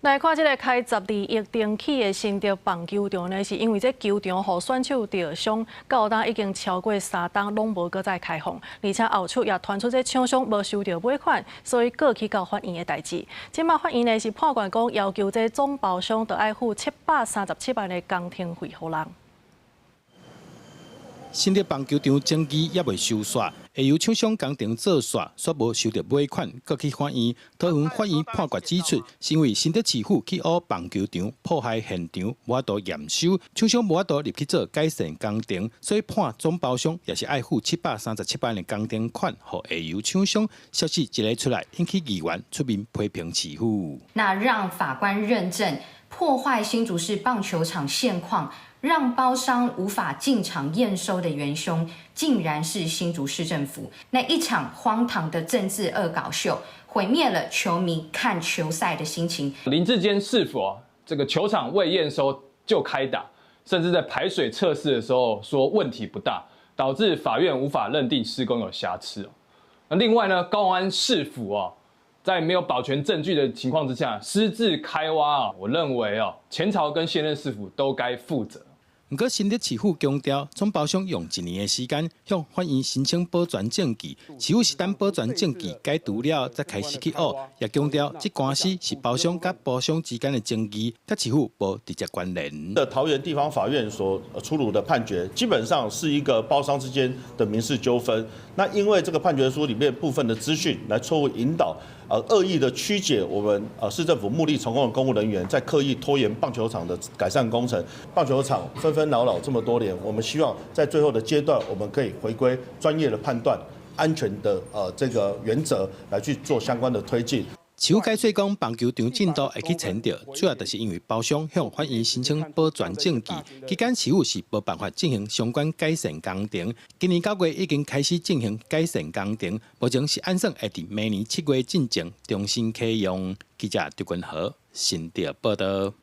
来看这个开12亿登起的新竹棒球场呢，是因为这球场互选手受伤，到今已经超过3档，拢无搁再开放，而且后出也传出这厂商无收到尾款，所以过去到法院的代志。即马法院呢是判决讲，要求这总包商得爱付737万的工程费予人。新竹棒球场整期也未收煞，会由厂商工程做煞，却无收到尾款，搁去法院。桃园法院判决指出，是因为新竹市府去污棒球场破坏现场，无法度验收，厂商无法度入去做改善工程，所以判总包商也是爱付737万的工程款，互会由厂商。消息一个出来，引起议员出面批评市府。那让法官认证破坏新竹市棒球场现况。让包商无法进场验收的元凶，竟然是新竹市政府。那一场荒唐的政治恶搞秀，毁灭了球迷看球赛的心情。林志坚市府这个球场未验收就开打，甚至在排水测试的时候说问题不大，导致法院无法认定施工有瑕疵。那另外呢，高雄安市府在没有保全证据的情况之下，私自开挖我认为前朝跟现任市府都该负责。不过，新竹市府强调，总包商用1年的时间向法院申请保全证据，市府是等保全证据解读了，才开始去挖。也强调，这官司是包商甲包商之间的争议，甲市府无直接关联。桃园地方法院所出炉的判决，基本上是一个包商之间的民事纠纷。那因为这个判决书里面部分的资讯来错误引导，恶意的曲解我们市政府目的成功的公务人员在刻意拖延棒球场的改善工程。棒球场纷纷扰扰这么多年，我们希望在最后的阶段，我们可以回归专业的判断、安全的这个原则来去做相关的推进。市府解说讲，棒球场进度会去前着，主要就是因为包商向法院申请保全证据，期间市府是无办法进行相关改善工程。今年9月已经开始进行改善工程，目前是按算会伫明年7月进行重新启用。记者刘君豪，新竹报道。